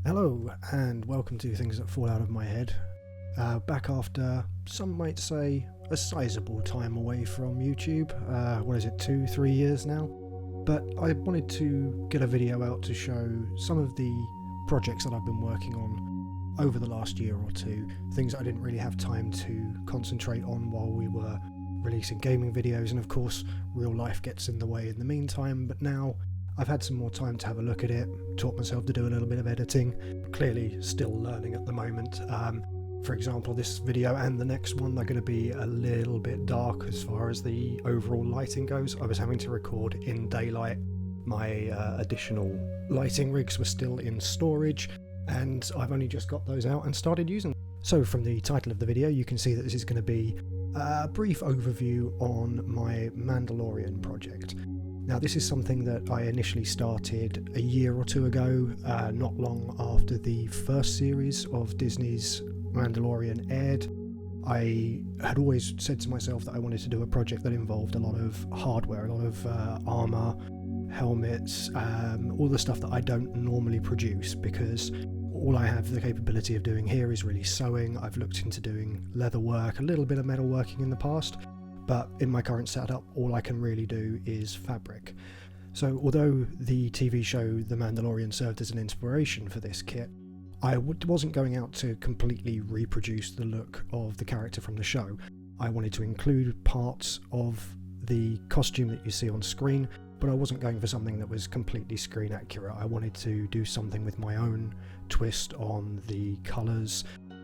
Hello and welcome to Things That Fall Out of My Head. Back after, some might say, a sizable time away from YouTube. 2-3 years now? But I wanted to get a video out to show some of the projects that I've been working on over the last year or two, things that I didn't really have time to concentrate on while we were releasing gaming videos, and of course real life gets in the way in the meantime, but now I've had some more time to have a look at it, taught myself to do a little bit of editing, clearly still learning at the moment. For example, this video and the next one are going to be a little bit dark as far as the overall lighting goes. I was having to record in daylight. My additional lighting rigs were still in storage, and I've only just got those out and started using them. So from the title of the video you can see that this is going to be a brief overview on my Mandalorian project. Now, this is something that I initially started a year or two ago, not long after the first series of Disney's Mandalorian aired. I had always said to myself that I wanted to do a project that involved a lot of hardware, a lot of armour, helmets, all the stuff that I don't normally produce, because all I have the capability of doing here is really sewing. I've looked into doing leather work, a little bit of metal working in the past, but in my current setup all I can really do is fabric. So although the TV show The Mandalorian served as an inspiration for this kit, I wasn't going out to completely reproduce the look of the character from the show. I wanted to include parts of the costume that you see on screen, but I wasn't going for something that was completely screen accurate. I wanted to do something with my own twist on the colours,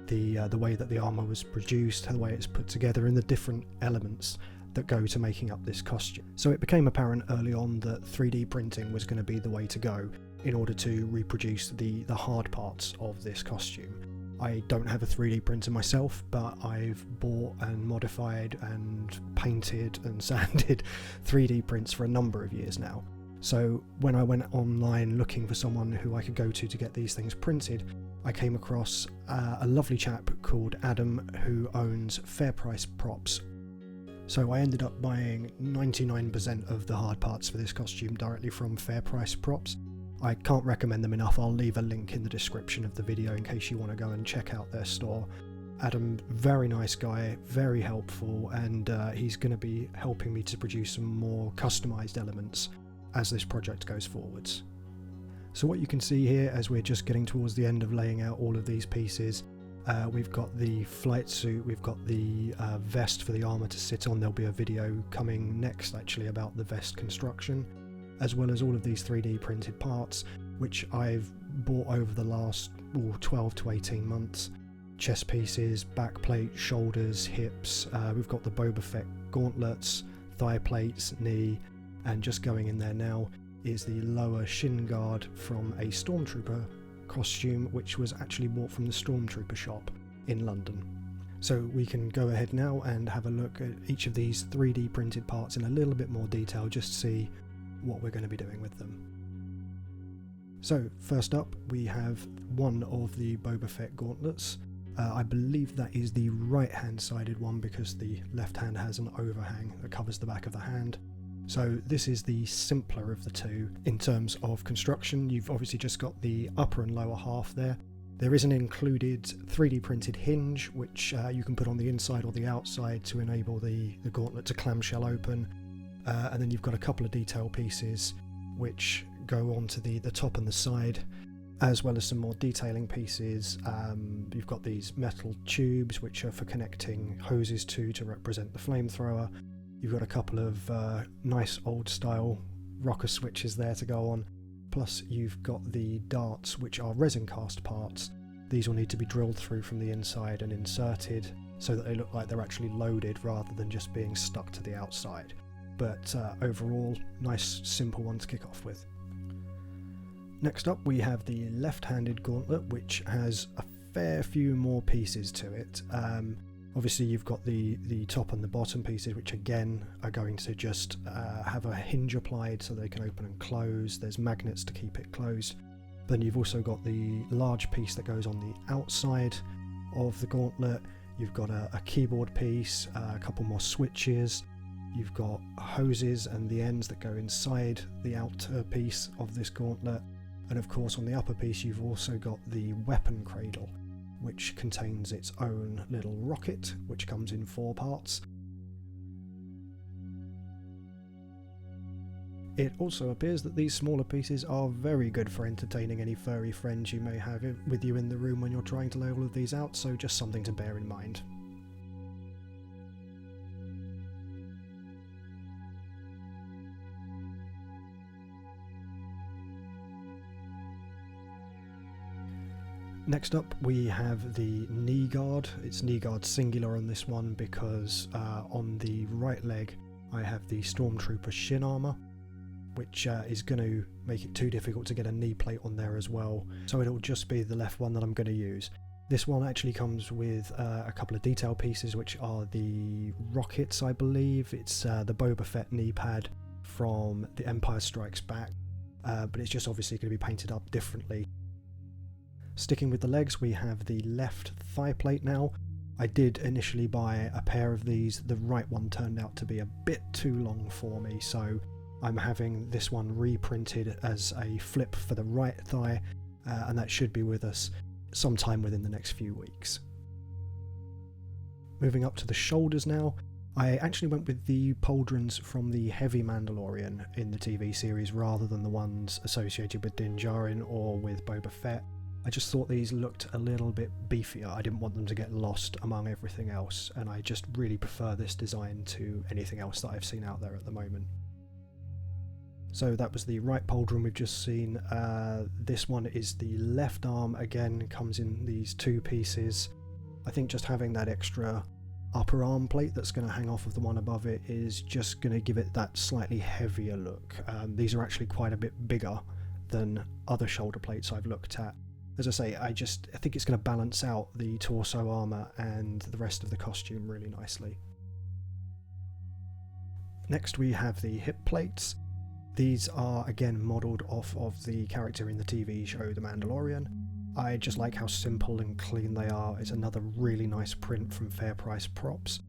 the way that the armour was produced, the way it's put together, and the different elements that go to making up this costume. So it became apparent early on that 3D printing was going to be the way to go in order to reproduce the hard parts of this costume. I don't have a 3D printer myself, but I've bought and modified and painted and sanded 3D prints for a number of years now. So when I went online looking for someone who I could go to get these things printed, I came across a lovely chap called Adam who owns FairpriceProps. So I ended up buying 99% of the hard parts for this costume directly from FairpriceProps. I can't recommend them enough. I'll leave a link in the description of the video in case you want to go and check out their store. Adam, very nice guy, very helpful, and he's going to be helping me to produce some more customised elements as this project goes forwards. So what you can see here, as we're just getting towards the end of laying out all of these pieces, we've got the flight suit, we've got the vest for the armour to sit on. There'll be a video coming next actually about the vest construction, as well as all of these 3D printed parts which I've bought over the last 12 to 18 months. Chest pieces, back plate, shoulders, hips, we've got the Boba Fett gauntlets, thigh plates, knee, and just going in there now is the lower shin guard from a Stormtrooper costume, which was actually bought from the Stormtrooper shop in London. So we can go ahead now and have a look at each of these 3D printed parts in a little bit more detail, just to see what we're going to be doing with them. So first up we have one of the Boba Fett gauntlets. I believe that is the right hand sided one because the left hand has an overhang that covers the back of the hand. So this is the simpler of the two in terms of construction. You've obviously just got the upper and lower half there. There is an included 3D printed hinge which you can put on the inside or the outside to enable the gauntlet to clamshell open. And then you've got a couple of detail pieces which go onto the top and the side, as well as some more detailing pieces. You've got these metal tubes which are for connecting hoses to represent the flamethrower. You've got a couple of nice old style rocker switches there to go on, plus you've got the darts which are resin cast parts. These will need to be drilled through from the inside and inserted so that they look like they're actually loaded rather than just being stuck to the outside. But overall, nice simple one to kick off with. Next up we have the left-handed gauntlet, which has a fair few more pieces to it. Obviously you've got the top and the bottom pieces, which again are going to just have a hinge applied so they can open and close. There's magnets to keep it closed. Then you've also got the large piece that goes on the outside of the gauntlet. You've got a keyboard piece, a couple more switches. You've got hoses and the ends that go inside the outer piece of this gauntlet. And of course on the upper piece you've also got the weapon cradle, which contains its own little rocket, which comes in 4 parts. It also appears that these smaller pieces are very good for entertaining any furry friends you may have with you in the room when you're trying to lay all of these out, so just something to bear in mind. Next up we have the knee guard. It's knee guard singular on this one because on the right leg I have the Stormtrooper Shin armour, which is going to make it too difficult to get a knee plate on there as well, so it'll just be the left one that I'm going to use. This one actually comes with a couple of detail pieces, which are the rockets, I believe. It's the Boba Fett knee pad from The Empire Strikes Back, but it's just obviously going to be painted up differently. Sticking with the legs, we have the left thigh plate now. I did initially buy a pair of these. The right one turned out to be a bit too long for me, so I'm having this one reprinted as a flip for the right thigh, and that should be with us sometime within the next few weeks. Moving up to the shoulders now, I actually went with the pauldrons from the Heavy Mandalorian in the TV series rather than the ones associated with Din Djarin or with Boba Fett. I just thought these looked a little bit beefier. I didn't want them to get lost among everything else, and I just really prefer this design to anything else that I've seen out there at the moment. So that was the right pauldron we've just seen. This one is the left arm, again comes in these 2 pieces. I think just having that extra upper arm plate that's going to hang off of the one above it is just going to give it that slightly heavier look. These are actually quite a bit bigger than other shoulder plates I've looked at. As I say, I think it's going to balance out the torso armour and the rest of the costume really nicely. Next we have the hip plates. These are again modelled off of the character in the TV show The Mandalorian. I just like how simple and clean they are. It's another really nice print from FairpriceProps.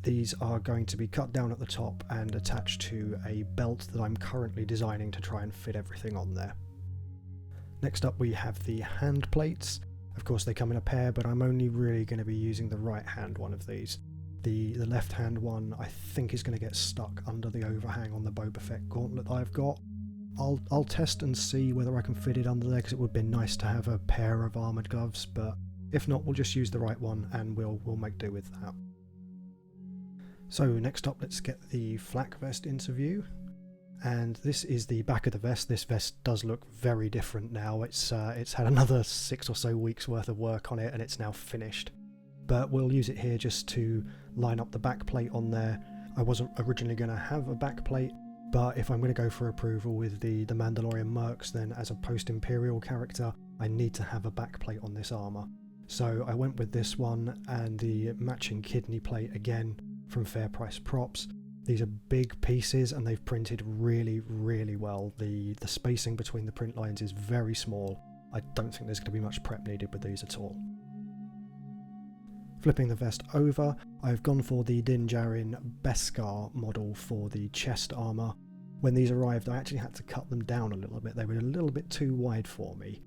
These are going to be cut down at the top and attached to a belt that I'm currently designing to try and fit everything on there. Next up we have the hand plates. Of course they come in a pair, but I'm only really going to be using the right hand one of these. The left hand one I think is going to get stuck under the overhang on the Boba Fett Gauntlet that I've got. I'll test and see whether I can fit it under there, because it would be nice to have a pair of armoured gloves, but if not we'll just use the right one and we'll make do with that. So next up let's get the Flak Vest into view. And this is the back of the vest. This vest does look very different now. It's had another 6 or so weeks worth of work on it and it's now finished. But we'll use it here just to line up the back plate on there. I wasn't originally going to have a back plate, but if I'm going to go for approval with the Mandalorian mercs, then as a post-Imperial character I need to have a back plate on this armour. So I went with this one and the matching kidney plate again from FairpriceProps. These are big pieces and they've printed really, really well. The spacing between the print lines is very small. I don't think there's going to be much prep needed with these at all. Flipping the vest over, I've gone for the Din Djarin Beskar model for the chest armour. When these arrived I actually had to cut them down a little bit. They were a little bit too wide for me,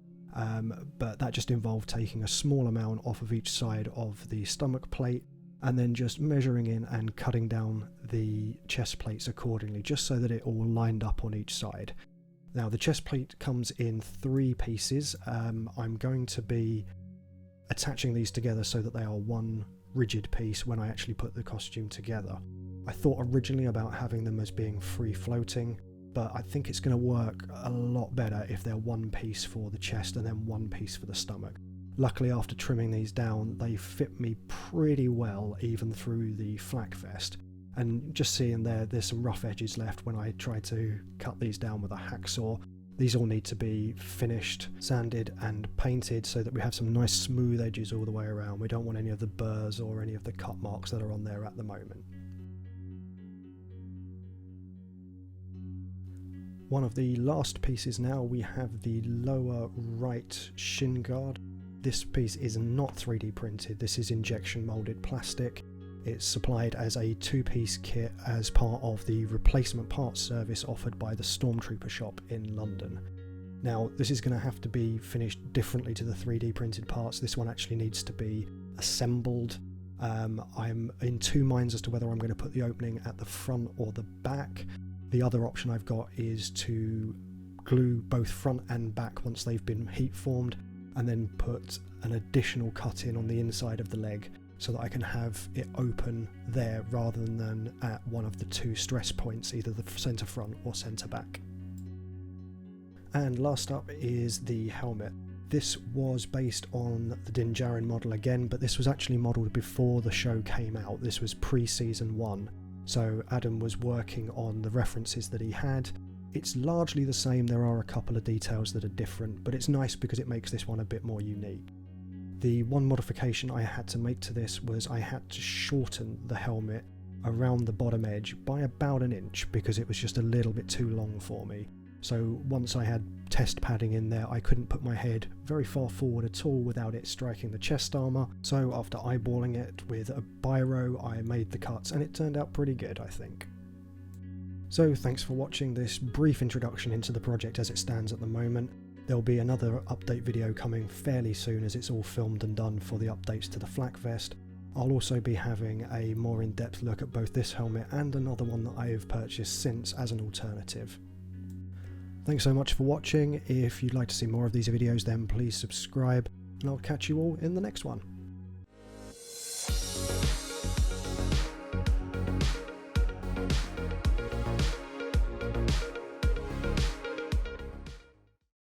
but that just involved taking a small amount off of each side of the stomach plate and then just measuring in and cutting down the chest plates accordingly, just so that it all lined up on each side. Now the chest plate comes in 3 pieces. I'm going to be attaching these together so that they are one rigid piece when I actually put the costume together. I thought originally about having them as being free floating, but I think it's going to work a lot better if they're one piece for the chest and then one piece for the stomach. Luckily after trimming these down they fit me pretty well even through the flak vest, and just seeing there's some rough edges left when I tried to cut these down with a hacksaw. These all need to be finished, sanded and painted so that we have some nice smooth edges all the way around. We don't want any of the burrs or any of the cut marks that are on there at the moment. One of the last pieces now, we have the lower right shin guard. This piece is not 3D printed, this is injection moulded plastic. It's supplied as a 2-piece kit as part of the replacement parts service offered by the Stormtrooper shop in London. Now, this is going to have to be finished differently to the 3D printed parts. This one actually needs to be assembled. I'm in two minds as to whether I'm going to put the opening at the front or the back. The other option I've got is to glue both front and back once they've been heat formed, and then put an additional cut in on the inside of the leg so that I can have it open there rather than at one of the two stress points, either the centre front or centre back. And last up is the helmet. This was based on the Din Djarin model again, but this was actually modelled before the show came out. This was pre-season 1, so Adam was working on the references that he had. It's largely the same, there are a couple of details that are different, but it's nice because it makes this one a bit more unique. The one modification I had to make to this was I had to shorten the helmet around the bottom edge by about an inch because it was just a little bit too long for me. So once I had test padding in there, I couldn't put my head very far forward at all without it striking the chest armour. So after eyeballing it with a biro, I made the cuts and it turned out pretty good, I think. So thanks for watching this brief introduction into the project as it stands at the moment. There'll be another update video coming fairly soon as it's all filmed and done for the updates to the Flak Vest. I'll also be having a more in-depth look at both this helmet and another one that I have purchased since as an alternative. Thanks so much for watching. If you'd like to see more of these videos, then please subscribe, and I'll catch you all in the next one.